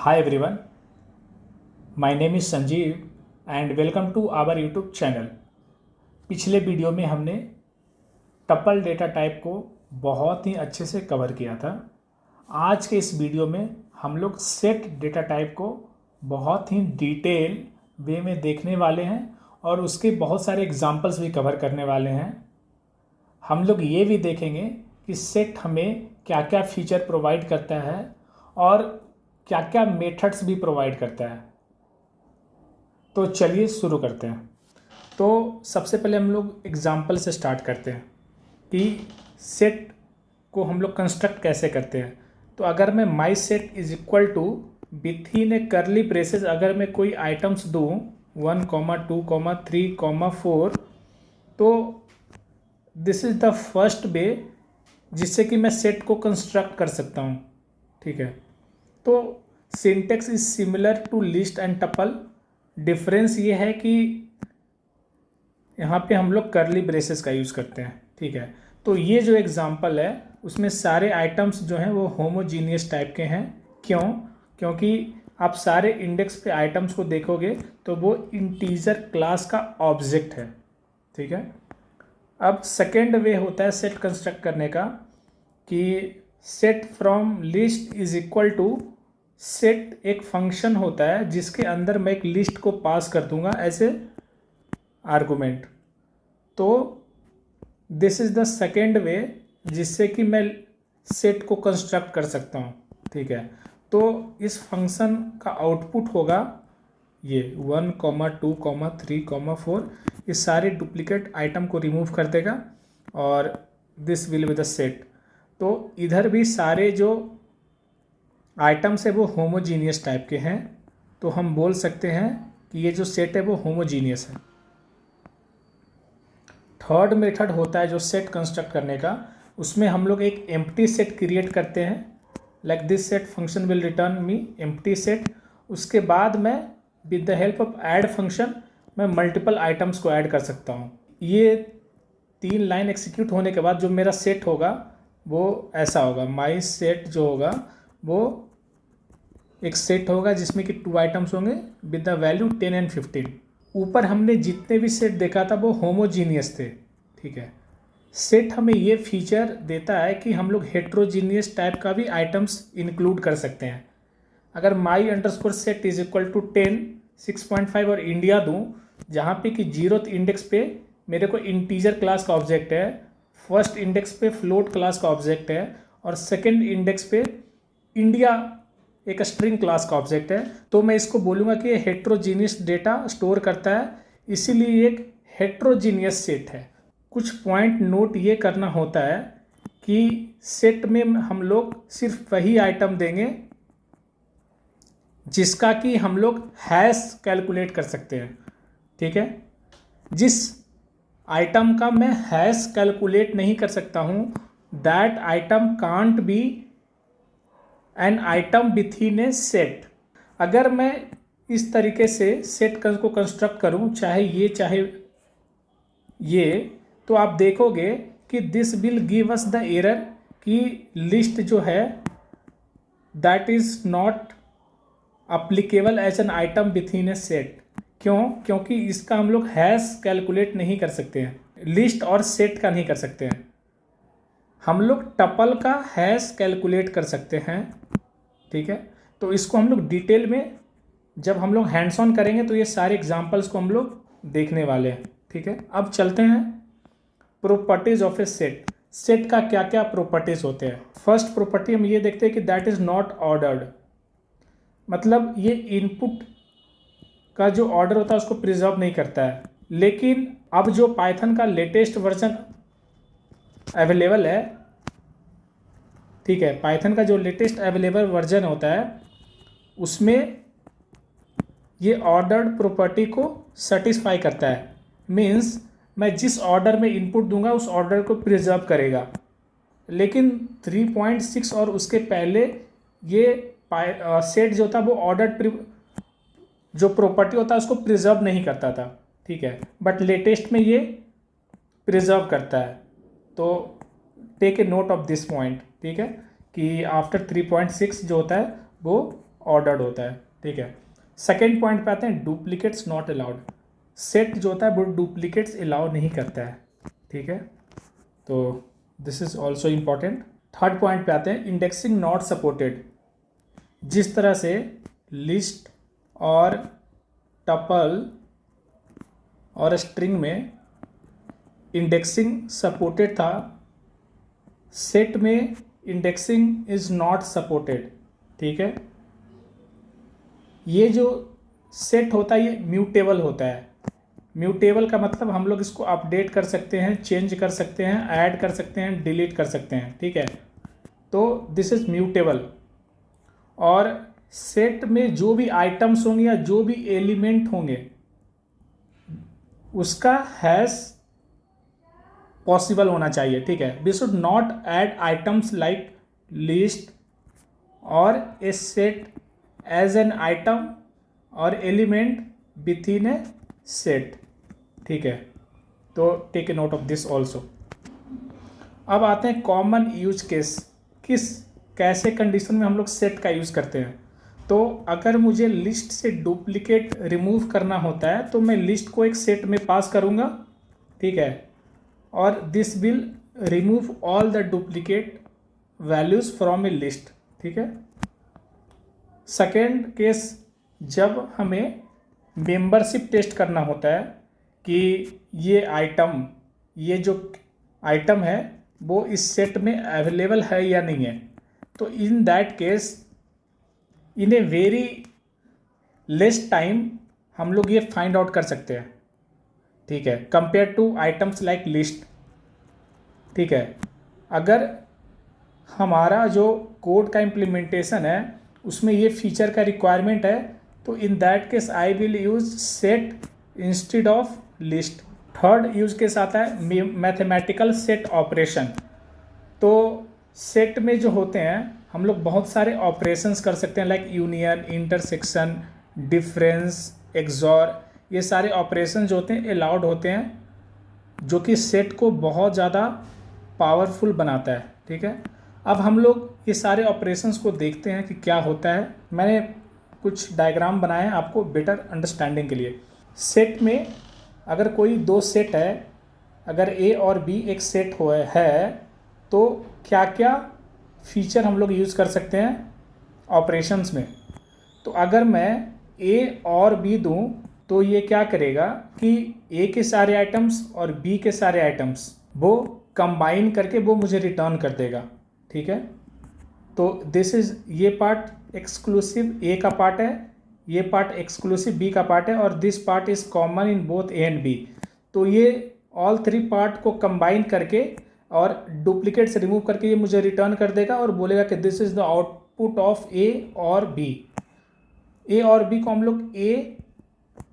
Hi everyone, my name is Sanjeev and welcome to our YouTube channel। पिछले video में हमने tuple data type को बहुत ही अच्छे से कवर किया था। आज के इस वीडियो में हम लोग सेट डेटा टाइप को बहुत ही डिटेल वे में देखने वाले हैं और उसके बहुत सारे एग्जांपल्स भी कवर करने वाले हैं। हम लोग ये भी देखेंगे कि सेट हमें क्या क्या फीचर प्रोवाइड करता है और क्या क्या मेथड्स भी प्रोवाइड करता है। तो चलिए शुरू करते हैं। तो सबसे पहले हम लोग एग्जांपल से स्टार्ट करते हैं कि सेट को हम लोग कंस्ट्रक्ट कैसे करते हैं। तो अगर मैं my set is equal to within a curly braces अगर मैं कोई आइटम्स दूँ 1, 2, 3, 4, तो this is the first way जिससे कि मैं सेट को कंस्ट्रक्ट कर सकता हूँ। ठीक है, तो syntax is similar to list and tuple. Difference ये है कि यहाँ पे हम लोग करली ब्रेसेस का यूज़ करते हैं। ठीक है, तो ये जो एग्जांपल है उसमें सारे आइटम्स जो हैं वो होमोजीनियस टाइप के हैं। क्योंकि आप सारे इंडेक्स पे आइटम्स को देखोगे तो वो इंटीजर क्लास का ऑब्जेक्ट है। ठीक है, अब सेकेंड वे होता है सेट कंस्ट्रक्ट करने का कि set from list is equal to set एक फंक्शन होता है जिसके अंदर मैं एक लिस्ट को पास कर दूंगा एज ए आर्गुमेंट। तो this is the second way जिससे कि मैं सेट को कंस्ट्रक्ट कर सकता हूँ। ठीक है, तो इस फंक्शन का आउटपुट होगा ये 1, 2, 3, 4। ये सारे डुप्लीकेट आइटम को रिमूव कर देगा और this will be the set. तो इधर भी सारे जो आइटम्स है वो होमोजीनियस टाइप के हैं, तो हम बोल सकते हैं कि ये जो सेट है वो होमोजीनियस है। थर्ड मेथड होता है जो सेट कंस्ट्रक्ट करने का, उसमें हम लोग एक एम्प्टी सेट क्रिएट करते हैं। Like this set function will return me empty set. उसके बाद मैं with the help of add function मैं मल्टीपल आइटम्स को ऐड कर सकता हूँ। ये 3 लाइन एग्जीक्यूट होने के बाद जो मेरा सेट होगा वो ऐसा होगा। माई सेट जो होगा वो एक सेट होगा जिसमें कि 2 आइटम्स होंगे विद द वैल्यू 10 एंड 15। ऊपर हमने जितने भी सेट देखा था वो होमोजीनियस थे। ठीक है, सेट हमें ये फीचर देता है कि हम लोग हेट्रोजीनियस टाइप का भी आइटम्स इंक्लूड कर सकते हैं। अगर my underscore set is equal to 10, 6.5 और इंडिया दूँ, जहाँ पे कि 0th इंडेक्स पे मेरे को इंटीजर क्लास का ऑब्जेक्ट है, फर्स्ट इंडेक्स पे फ्लोट क्लास का ऑब्जेक्ट है और सेकेंड इंडेक्स पे इंडिया एक स्ट्रिंग क्लास का ऑब्जेक्ट है, तो मैं इसको बोलूँगा कि ये हेट्रोजीनियस डेटा स्टोर करता है, इसीलिए एक हेट्रोजीनियस सेट है। कुछ पॉइंट नोट ये करना होता है कि सेट में हम लोग सिर्फ वही आइटम देंगे जिसका कि हम लोग हैश कैलकुलेट कर सकते हैं। ठीक है, जिस आइटम का मैं हैश कैलकुलेट नहीं कर सकता हूँ that item can't be N item within a set. अगर मैं इस तरीके से सेट को कंस्ट्रक्ट करूँ चाहे ये, तो आप देखोगे कि this will give us the error कि लिस्ट जो है that is not applicable as an item within a set. क्योंकि इसका हम लोग हैश कैलकुलेट नहीं कर सकते हैं, लिस्ट और सेट का नहीं कर सकते हैं। हम लोग टपल का हैश कैलकुलेट कर सकते हैं। ठीक है, तो इसको हम लोग डिटेल में जब हम लोग हैंड्स ऑन करेंगे तो ये सारे एग्जांपल्स को हम लोग देखने वाले हैं। ठीक है, अब चलते हैं properties of A set. Set का क्या क्या प्रॉपर्टीज होते हैं। फर्स्ट प्रॉपर्टी हम ये देखते हैं कि दैट इज नॉट ऑर्डर्ड। मतलब ये इनपुट का जो ऑर्डर होता है उसको प्रिजर्व नहीं करता है। लेकिन अब जो पाइथन का लेटेस्ट वर्जन अवेलेबल है, ठीक है, पाइथन का जो लेटेस्ट अवेलेबल वर्जन होता है उसमें ये ऑर्डर्ड प्रॉपर्टी को सेटिस्फाई करता है। मीन्स मैं जिस ऑर्डर में इनपुट दूंगा उस ऑर्डर को प्रिजर्व करेगा। लेकिन 3.6 और उसके पहले ये सेट जो था वो ऑर्डर्ड जो प्रॉपर्टी होता है उसको प्रिजर्व नहीं करता था। ठीक है, बट लेटेस्ट में ये प्रिजर्व करता है। तो take a note of this point. ठीक है, कि आफ्टर 3.6 जो होता है वो ऑर्डर्ड होता है, ठीक है। सेकेंड पॉइंट पे आते हैं, डुप्लीकेट्स नॉट अलाउड। सेट जो होता है वो डुप्लीकेट्स अलाउ नहीं करता है, ठीक है, तो this is also important. Third point पे आते हैं, इंडेक्सिंग नॉट सपोर्टेड। जिस तरह से लिस्ट और टपल और स्ट्रिंग में इंडेक्सिंग सपोर्टेड था, सेट में इंडेक्सिंग इज नॉट सपोर्टेड, ठीक है। ये जो सेट होता है ये म्यूटेबल होता है। म्यूटेबल का मतलब हम लोग इसको अपडेट कर सकते हैं, चेंज कर सकते हैं, ऐड कर सकते हैं, डिलीट कर सकते हैं, ठीक है, तो दिस इज म्यूटेबल। और सेट में जो भी आइटम्स होंगे या जो भी एलिमेंट होंगे उसका हैश पॉसिबल होना चाहिए, ठीक है। We should not add items like list और a set as an item और element within a set, ठीक है, तो take a note of this also. अब आते हैं कॉमन यूज केस, कैसे कंडीशन में हम लोग सेट का यूज़ करते हैं। तो अगर मुझे लिस्ट से डुप्लीकेट रिमूव करना होता है तो मैं लिस्ट को एक सेट में पास करूँगा, ठीक है, और this will remove all the duplicate values from A list, ठीक है। सेकेंड केस, जब हमें मेंबरशिप टेस्ट करना होता है कि ये जो आइटम है वो इस सेट में अवेलेबल है या नहीं है, तो in that case in a very less time हम लोग ये फाइंड आउट कर सकते हैं, ठीक है, compare two items like list, ठीक है। अगर हमारा जो कोड का इम्प्लीमेंटेशन है उसमें ये फीचर का रिक्वायरमेंट है तो in that case I will use set instead of list. Third use case आता है मैथमेटिकल सेट ऑपरेशन। तो सेट में जो होते हैं हम लोग बहुत सारे ऑपरेशंस कर सकते हैं like union, intersection, difference, XOR, ये सारे ऑपरेशन जो होते हैं अलाउड होते हैं जो कि सेट को बहुत ज़्यादा पावरफुल बनाता है, ठीक है। अब हम लोग ये सारे ऑपरेशंस को देखते हैं कि क्या होता है। मैंने कुछ डायग्राम बनाए हैं आपको बेटर अंडरस्टैंडिंग के लिए। सेट में अगर कोई दो सेट है, अगर ए और बी एक सेट है तो क्या क्या फीचर हम लोग यूज़ कर सकते हैं ऑपरेशंस में। तो अगर मैं ए और बी दूं तो ये क्या करेगा कि ए के सारे आइटम्स और बी के सारे आइटम्स वो कंबाइन करके वो मुझे रिटर्न कर देगा, ठीक है। तो दिस इज, ये पार्ट एक्सक्लूसिव ए का पार्ट है, ये पार्ट एक्सक्लूसिव बी का पार्ट है और this part is common in both A and B. तो ये ऑल थ्री पार्ट को कंबाइन करके और डुप्लीकेट से रिमूव करके ये मुझे रिटर्न कर देगा और बोलेगा कि this is the output of A और बी। ए और बी को हम लोग ए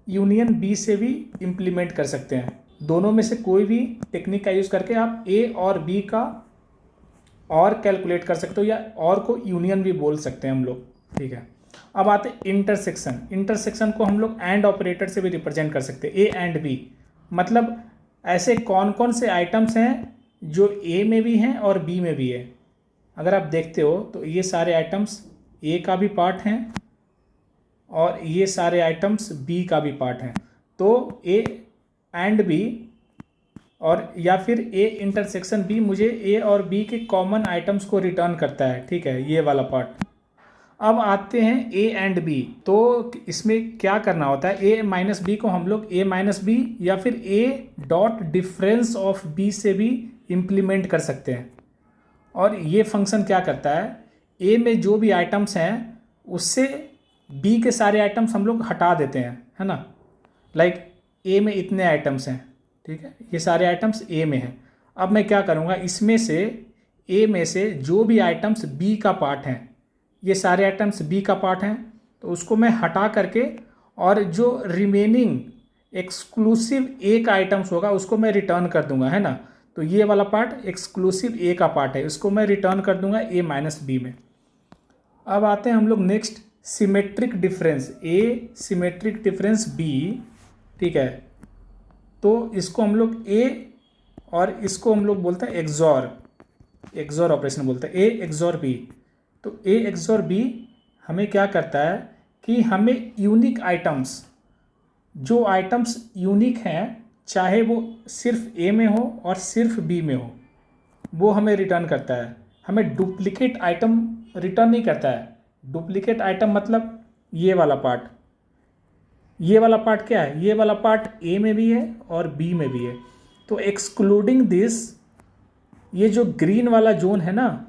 यूनियन बी से भी इम्प्लीमेंट कर सकते हैं। दोनों में से कोई भी टेक्निक का यूज़ करके आप ए और बी का और कैलकुलेट कर सकते हो या और को यूनियन भी बोल सकते हैं हम लोग, ठीक है। अब आते हैं इंटरसेक्शन। इंटरसेक्शन को हम लोग एंड ऑपरेटर से भी रिप्रेजेंट कर सकते हैं, ए एंड बी। मतलब ऐसे कौन कौन से आइटम्स हैं जो ए में भी हैं और बी में भी है। अगर आप देखते हो तो ये सारे आइटम्स ए का भी पार्ट हैं और ये सारे आइटम्स बी का भी पार्ट हैं। तो ए एंड बी और या फिर ए इंटरसेक्शन बी मुझे ए और बी के कॉमन आइटम्स को रिटर्न करता है, ठीक है, ये वाला पार्ट। अब आते हैं ए एंड बी। तो इसमें क्या करना होता है, ए माइनस बी को हम लोग ए माइनस बी या फिर A dot difference of B से भी इम्प्लीमेंट कर सकते हैं। और ये फंक्शन क्या करता है, ए में जो भी आइटम्स हैं उससे बी के सारे आइटम्स हम लोग हटा देते हैं, है ना। लाइक ए में इतने आइटम्स हैं, ठीक है, ये सारे आइटम्स ए में हैं। अब मैं क्या करूँगा, इसमें से ए में से जो भी आइटम्स बी का पार्ट हैं, ये सारे आइटम्स बी का पार्ट हैं, तो उसको मैं हटा करके और जो रिमेनिंग एक्सक्लूसिव ए का आइटम्स होगा उसको मैं रिटर्न कर दूंगा, है ना। तो ये वाला पार्ट एक्सक्लूसिव ए का पार्ट है, इसको मैं रिटर्न कर दूंगा ए माइनस बी में। अब आते हैं हम लोग नेक्स्ट, सिमेट्रिक डिफरेंस ए, सिमेट्रिक डिफरेंस बी, ठीक है। तो इसको हम लोग ए और इसको हम लोग बोलते हैं एक्सॉर ऑपरेशन बोलते हैं, ए एक्सॉर बी। तो ए एक्सॉर बी हमें क्या करता है कि हमें यूनिक आइटम्स, जो आइटम्स यूनिक हैं, चाहे वो सिर्फ ए में हो और सिर्फ बी में हो, वो हमें रिटर्न करता है। हमें डुप्लीकेट आइटम रिटर्न नहीं करता है। डुप्लीकेट आइटम मतलब ये वाला पार्ट, ये वाला पार्ट क्या है, ये वाला पार्ट ए में भी है और बी में भी है। तो एक्सक्लूडिंग दिस, ये जो ग्रीन वाला जोन है ना,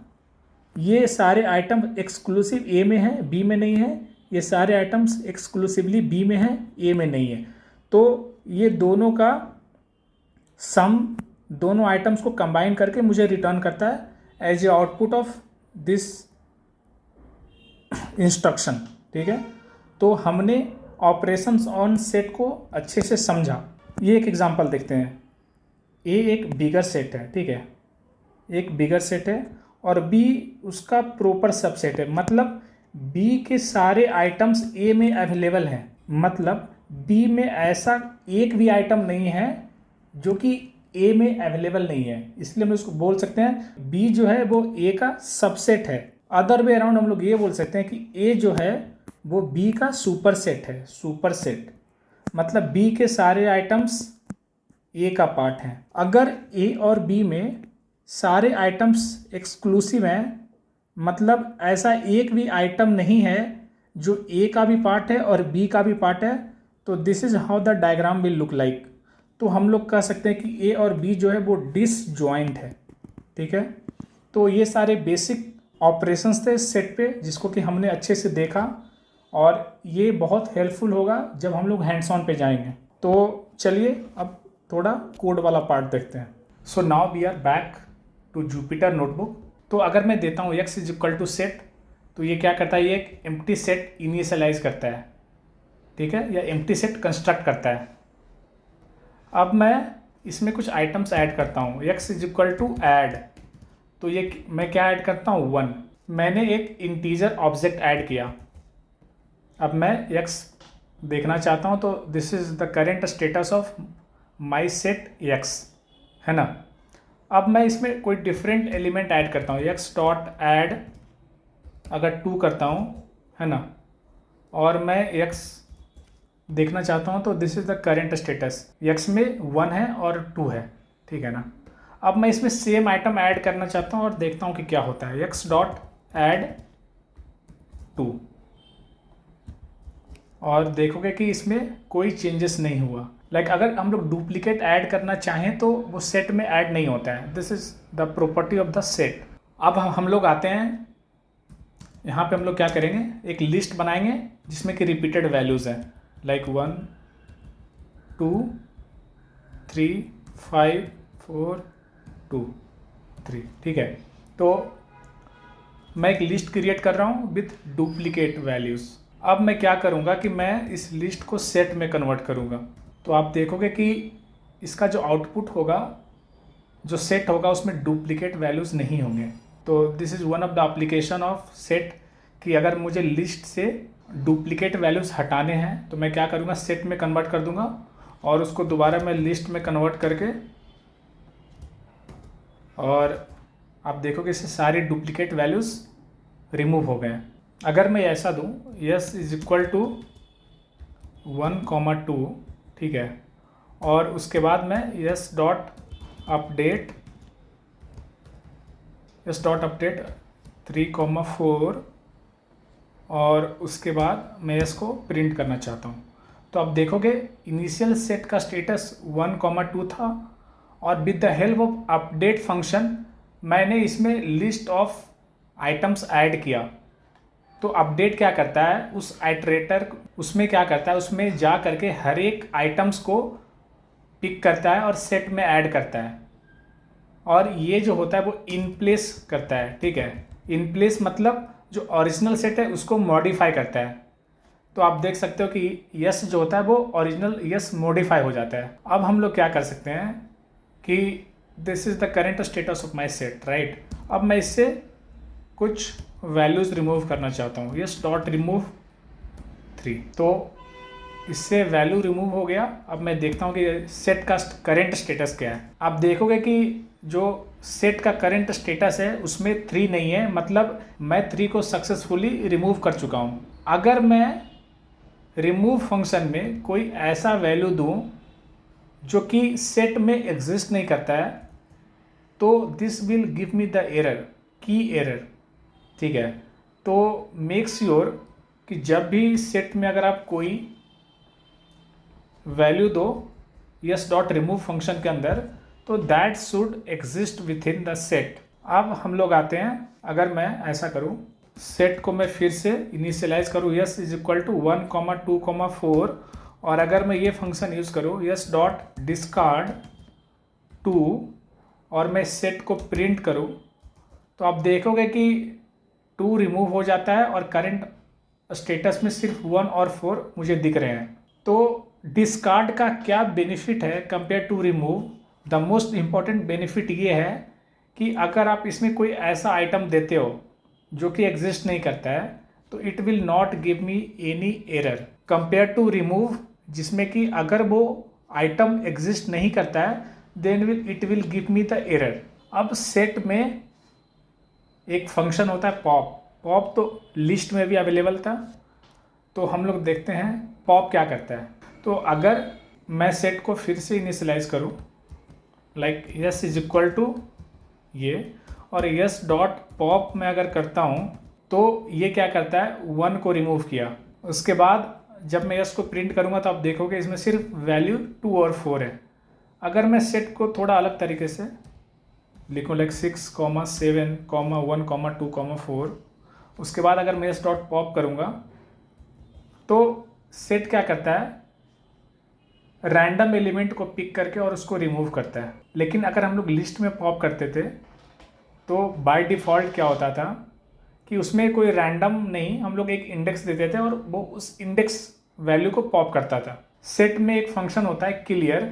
ये सारे आइटम एक्सक्लूसिव ए में है, बी में नहीं है। ये सारे आइटम्स एक्सक्लूसिवली बी में है, ए में नहीं है। तो ये दोनों का सम, दोनों आइटम्स को कंबाइन करके मुझे रिटर्न करता है as a output of this instruction. ठीक है, तो हमने ऑपरेशंस ऑन सेट को अच्छे से समझा। ये एक एग्जांपल देखते हैं। ए एक बिगर सेट है, ठीक है, एक बिगर सेट है और बी उसका प्रॉपर सबसेट है। मतलब बी के सारे आइटम्स ए में अवेलेबल हैं। मतलब बी में ऐसा एक भी आइटम नहीं है जो कि ए में अवेलेबल नहीं है, इसलिए हम उसको बोल सकते हैं बी जो है वो ए का सबसेट है। अदर वे अराउंड हम लोग ये बोल सकते हैं कि ए जो है वो बी का सुपर सेट है। सुपर सेट मतलब बी के सारे आइटम्स ए का पार्ट हैं। अगर ए और बी में सारे आइटम्स एक्सक्लूसिव हैं, मतलब ऐसा एक भी आइटम नहीं है जो ए का भी पार्ट है और बी का भी पार्ट है, तो this is how the diagram will look like. तो हम लोग कह सकते हैं कि ए और बी जो है वो डिसजॉइंट है। ठीक है, तो ये सारे बेसिक ऑपरेशंस थे सेट पे, जिसको कि हमने अच्छे से देखा और ये बहुत हेल्पफुल होगा जब हम लोग हैंड्स ऑन पे जाएंगे। तो चलिए अब थोड़ा कोड वाला पार्ट देखते हैं। So now we are back to Jupyter notebook. तो अगर मैं देता हूँ x is equal to set, तो ये क्या करता है, ये एक एम्प्टी सेट इनिशियलाइज करता है। ठीक है, या एम्प्टी सेट कंस्ट्रक्ट करता है। अब मैं इसमें कुछ आइटम्स ऐड करता हूँ। x is equal to add, तो ये मैं क्या ऐड करता हूँ 1। मैंने एक इंटीजर ऑब्जेक्ट ऐड किया। अब मैं x देखना चाहता हूँ, तो this is the current status of my set x, है ना। अब मैं इसमें कोई डिफरेंट एलिमेंट ऐड करता हूँ। x डॉट ऐड अगर 2 करता हूँ, है ना, और मैं x देखना चाहता हूँ, तो this is the current status. x में 1 है और 2 है, ठीक है ना। अब मैं इसमें सेम आइटम ऐड करना चाहता हूँ और देखता हूँ कि क्या होता है। x डॉट ऐड 2, और देखोगे कि इसमें कोई चेंजेस नहीं हुआ। लाइक अगर हम लोग डुप्लीकेट ऐड करना चाहें तो वो सेट में ऐड नहीं होता है। This is the property of the set. अब हम लोग आते हैं, यहाँ पे हम लोग क्या करेंगे, एक लिस्ट बनाएंगे जिसमें कि रिपीटेड वैल्यूज़ हैं, लाइक 1 2 3 5 4 2 3। ठीक है, तो मैं एक लिस्ट क्रिएट कर रहा हूँ विथ डुप्लीकेट वैल्यूज़। अब मैं क्या करूँगा कि मैं इस लिस्ट को सेट में कन्वर्ट करूँगा। तो आप देखोगे कि इसका जो आउटपुट होगा, जो सेट होगा, उसमें डुप्लीकेट वैल्यूज़ नहीं होंगे। तो this is one of the application of set, कि अगर मुझे लिस्ट से डुप्लीकेट वैल्यूज़ हटाने हैं तो मैं क्या करूँगा, सेट में कन्वर्ट कर दूँगा और उसको दोबारा मैं लिस्ट में कन्वर्ट करके, और आप देखोगे इससे सारी डुप्लीकेट वैल्यूज़ रिमूव हो गए। अगर मैं ऐसा दूँ, यस इज इक्वल टू 1,2, ठीक है, और उसके बाद मैं यस डॉट अपडेट 3,4, और उसके बाद मैं इसको प्रिंट करना चाहता हूँ। तो अब देखोगे इनिशियल सेट का स्टेटस 1,2 था, और with the help of update function मैंने इसमें लिस्ट ऑफ आइटम्स ऐड किया। तो अपडेट क्या करता है, उस आइटरेटर उसमें क्या करता है, उसमें जा करके हर एक आइटम्स को पिक करता है और सेट में ऐड करता है, और ये जो होता है वो इन प्लेस करता है। ठीक है, इन प्लेस मतलब जो ओरिजिनल सेट है उसको मॉडिफाई करता है। तो आप देख सकते हो कि यस जो होता है वो ओरिजिनल यस मॉडिफाई हो जाता है। अब हम लोग क्या कर सकते हैं कि this is the current status of my set, right. अब मैं इससे कुछ वैल्यूज़ रिमूव करना चाहता हूँ। यस डॉट रिमूव 3, तो इससे वैल्यू रिमूव हो गया। अब मैं देखता हूँ कि सेट का करेंट स्टेटस क्या है। आप देखोगे कि जो सेट का करंट स्टेटस है उसमें 3 नहीं है, मतलब मैं 3 को सक्सेसफुली रिमूव कर चुका हूँ। अगर मैं रिमूव फंक्शन में कोई ऐसा वैल्यू दूँ जो कि सेट में एग्जिस्ट नहीं करता है, तो this will give me the error, की एरर। ठीक है, तो मेक श्योर कि जब भी सेट में अगर आप कोई वैल्यू दो यस डॉट रिमूव फंक्शन के अंदर, तो that should exist with in the set. अब हम लोग आते हैं, अगर मैं ऐसा करूं, सेट को मैं फिर से इनिशियलाइज करूं यस इज इक्वल टू 1, 2, 4, और अगर मैं ये फंक्शन यूज़ करूं यस डॉट डिस्कार्ड 2 और मैं सेट को प्रिंट करूं, तो आप देखोगे कि 2 रिमूव हो जाता है और करंट स्टेटस में सिर्फ 1 और 4 मुझे दिख रहे हैं। तो डिस्कार्ड का क्या बेनिफिट है compare to remove? The most important benefit ये है कि अगर आप इसमें कोई ऐसा आइटम देते हो जो कि एग्जिस्ट नहीं करता है, तो it will not give me any error compare to remove, जिसमें कि अगर वो आइटम एग्जिस्ट नहीं करता है then it will give me the error. अब सेट में एक फंक्शन होता है पॉप। पॉप तो लिस्ट में भी अवेलेबल था, तो हम लोग देखते हैं पॉप क्या करता है। तो अगर मैं सेट को फिर से इनिशियलाइज करूं like S is equal to ये, और यस डॉट पॉप में अगर करता हूं तो ये क्या करता है, 1 को रिमूव किया। उसके बाद जब मैं यस को प्रिंट करूंगा तो आप देखोगे इसमें सिर्फ वैल्यू 2 और 4 है। अगर मैं सेट को थोड़ा अलग तरीके से लिखूँ लाइक 6, 7, 1, 2, 4, उसके बाद अगर मैं यस डॉट पॉप करूँगा तो सेट क्या करता है, रैंडम एलिमेंट को पिक करके और उसको रिमूव करता है। लेकिन अगर हम लोग लिस्ट में पॉप करते थे तो बाय डिफ़ॉल्ट क्या होता था कि उसमें कोई रैंडम नहीं, हम लोग एक इंडेक्स देते थे और वो उस इंडेक्स वैल्यू को पॉप करता था। सेट में एक फंक्शन होता है क्लियर,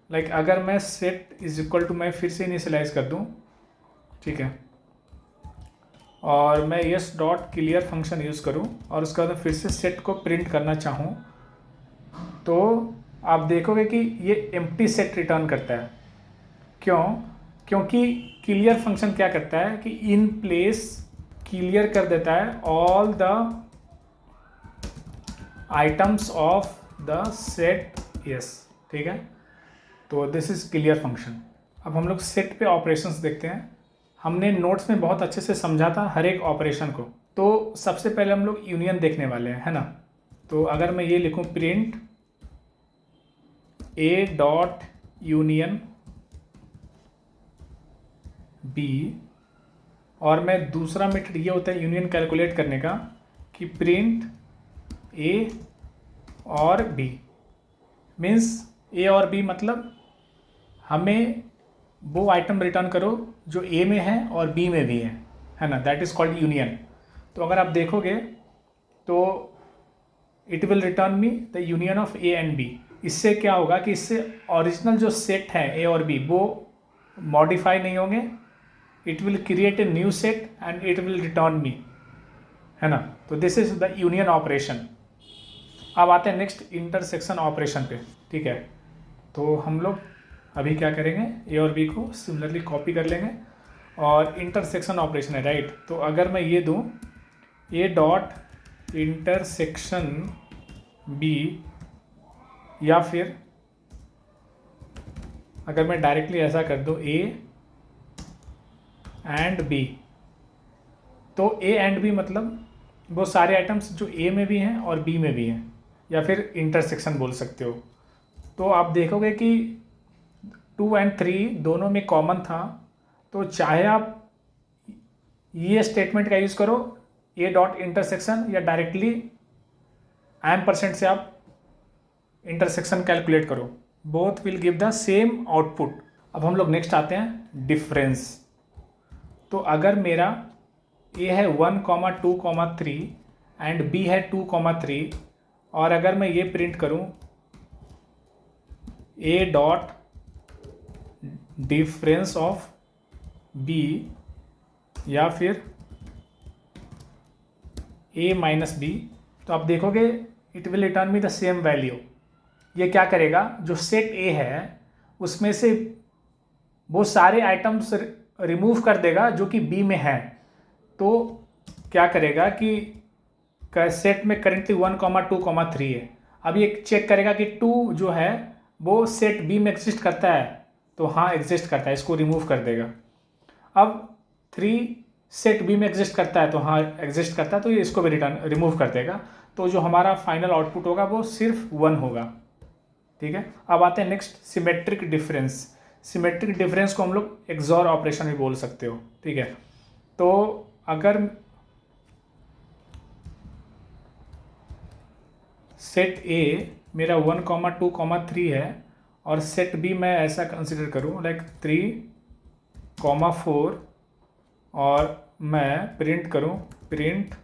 लाइक अगर मैं सेट इज इक्वल टू, मैं फिर से इनिशियलाइज कर दूं, ठीक है, और मैं yes dot clear function use करूं और उसके बाद फिर से सेट को प्रिंट करना चाहूं, तो आप देखोगे कि ये एम्प्टी सेट रिटर्न करता है। क्यों? क्योंकि क्लियर फंक्शन क्या करता है कि इन प्लेस क्लियर कर देता है all the items of the set yes. ठीक है, तो दिस इज क्लियर फंक्शन। अब हम लोग सेट पे ऑपरेशंस देखते हैं। हमने नोट्स में बहुत अच्छे से समझा था हर एक ऑपरेशन को। तो सबसे पहले हम लोग यूनियन देखने वाले हैं, है ना। तो अगर मैं ये लिखूं print A dot union B, और मैं दूसरा मेथड ये होता है यूनियन कैलकुलेट करने का कि प्रिंट ए और बी, मीन्स ए और बी मतलब हमें वो आइटम रिटर्न करो जो ए में है और बी में भी है ना, दैट इज़ कॉल्ड यूनियन। तो अगर आप देखोगे तो it will return me the union of A and B. इससे क्या होगा कि इससे ओरिजिनल जो सेट है ए और बी वो मॉडिफाई नहीं होंगे, it will create a new set and it will return me, है ना। तो this is the union operation. अब आते हैं नेक्स्ट इंटरसेक्शन ऑपरेशन पे, ठीक है। तो हम लोग अभी क्या करेंगे, ए और बी को सिमिलरली कॉपी कर लेंगे और इंटरसेक्शन ऑपरेशन है, राइट। तो अगर मैं ये दूं ए डॉट इंटरसेक्शन बी, या फिर अगर मैं डायरेक्टली ऐसा कर दूं ए एंड बी, तो ए एंड बी मतलब वो सारे आइटम्स जो ए में भी हैं और बी में भी हैं, या फिर इंटरसेक्शन बोल सकते हो। तो आप देखोगे कि 2 और 3 दोनों में कॉमन था, तो चाहे आप ये स्टेटमेंट का यूज़ करो ए डॉट इंटरसेक्शन, या डायरेक्टली %, से आप इंटरसेक्शन कैलकुलेट करो, both will give the same output. अब हम लोग नेक्स्ट आते हैं डिफरेंस। तो अगर मेरा ए है 1, 2, 3 एंड बी है 2, 3, और अगर मैं ये प्रिंट करूं A dot difference of B, या फिर ए माइनस बी, तो आप देखोगे it will return me the same value. ये क्या करेगा, जो सेट ए है उसमें से वो सारे आइटम्स रिमूव कर देगा जो कि बी में है। तो क्या करेगा कि सेट में करेंटली 1,2,3 है। अब ये चेक करेगा कि 2 जो है वो सेट बी में एग्जिस्ट करता है, तो हाँ एग्जिस्ट करता है, इसको रिमूव कर देगा। अब 3 सेट बी में एग्जिस्ट करता है, तो हाँ एग्जिस्ट करता है, तो ये इसको भी रिमूव कर देगा। तो जो हमारा फाइनल आउटपुट होगा वो सिर्फ 1 होगा। ठीक है, अब आते हैं next symmetric difference. Symmetric difference को हम लोग एक्सॉर ऑपरेशन भी बोल सकते हो। ठीक है, तो अगर सेट ए मेरा 1,2,3 है और सेट बी मैं ऐसा कंसिडर करूँ लाइक 3,4 और मैं प्रिंट करूँ print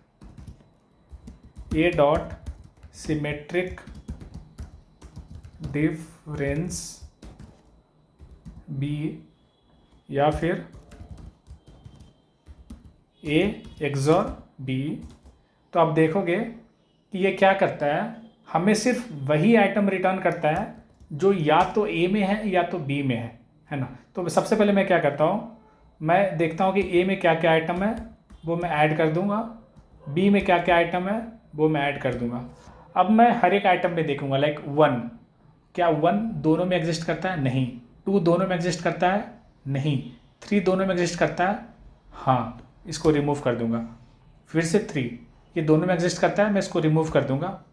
A dot symmetric difference B या फिर ए एक्सॉर बी, तो आप देखोगे कि ये क्या करता है, हमें सिर्फ वही आइटम रिटर्न करता है जो या तो ए में है या तो बी में है ना। तो सबसे पहले मैं क्या करता हूँ, मैं देखता हूँ कि ए में क्या क्या आइटम है वो मैं ऐड कर दूँगा, बी में क्या क्या आइटम है वो मैं ऐड कर दूँगा। अब मैं हर एक आइटम पे देखूँगा लाइक 1, क्या 1 दोनों में एग्जिस्ट करता है? नहीं। 2 दोनों में एग्जिस्ट करता है? नहीं। 3 दोनों में एग्जिस्ट करता है? हाँ, इसको रिमूव कर दूँगा। फिर से 3, ये दोनों में एग्जिस्ट करता है, मैं इसको रिमूव कर दूँगा,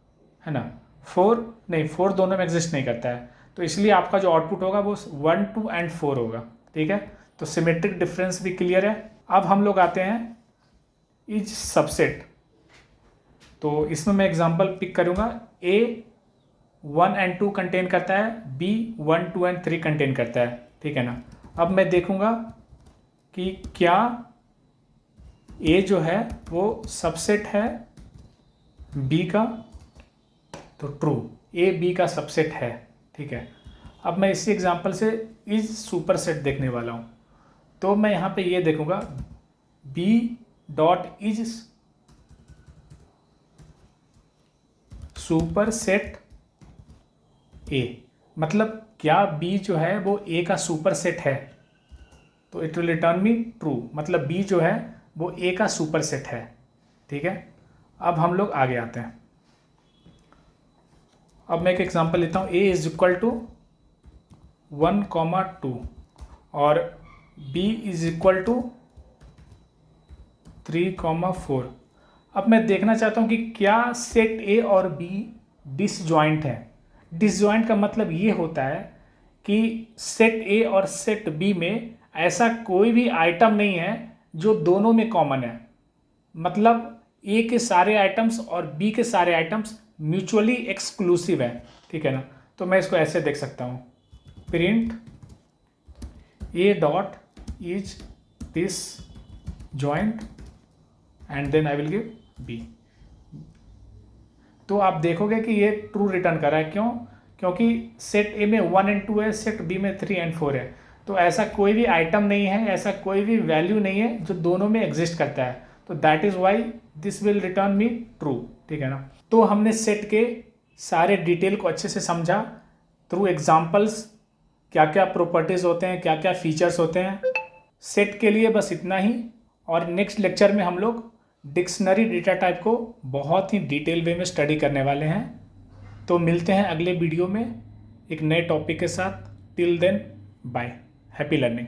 है ना। 4 नहीं, 4 दोनों में एग्जिस्ट नहीं करता है, तो इसलिए आपका जो आउटपुट होगा वो 1, 2 एंड 4 होगा। ठीक है, तो सिमेट्रिक डिफरेंस भी क्लियर है। अब हम लोग आते हैं इज सबसेट। तो इसमें मैं एग्जांपल पिक करूँगा, ए 1 एंड 2 कंटेन करता है, बी 1, 2 एंड 3 कंटेन करता है। ठीक है ना। अब मैं देखूँगा कि क्या ए जो है वो सबसेट है बी का, तो ट्रू, ए बी का सबसेट है। ठीक है, अब मैं इसी एग्जांपल से इज सुपरसेट देखने वाला हूँ। तो मैं यहाँ पे ये देखूँगा बी डॉट इज सुपरसेट ए, मतलब क्या बी जो है वो ए का सुपरसेट है, तो it will return me true, मतलब बी जो है वो ए का सुपरसेट है। ठीक है, अब हम लोग आगे आते हैं। अब मैं एक एग्जांपल लेता हूँ, ए इज इक्वल टू 1,2 और बी इज इक्वल टू 3,4। अब मैं देखना चाहता हूँ कि क्या सेट ए और बी डिसजॉइंट है। डिसजॉइंट का मतलब ये होता है कि सेट ए और सेट बी में ऐसा कोई भी आइटम नहीं है जो दोनों में कॉमन है, मतलब ए के सारे आइटम्स और बी के सारे आइटम्स म्यूचुअली एक्सक्लूसिव है। ठीक है ना, तो मैं इसको ऐसे देख सकता हूँ, print A dot is disjoint and then I will give B. तो आप देखोगे कि ये ट्रू रिटर्न कर रहा है। क्यों? क्योंकि सेट ए में 1 एंड 2 है, सेट बी में 3 एंड 4 है। तो ऐसा कोई भी आइटम नहीं है, ऐसा कोई भी वैल्यू नहीं है जो दोनों में एग्जिस्ट करता है, तो that is why this will return me true. ठीक है ना। तो हमने सेट के सारे डिटेल को अच्छे से समझा थ्रू एग्जाम्पल्स, क्या क्या प्रॉपर्टीज़ होते हैं, क्या क्या फीचर्स होते हैं। सेट के लिए बस इतना ही, और नेक्स्ट लेक्चर में हम लोग डिक्शनरी डेटा टाइप को बहुत ही डिटेल वे में स्टडी करने वाले हैं। तो मिलते हैं अगले वीडियो में एक नए टॉपिक के साथ। Till then bye, happy learning.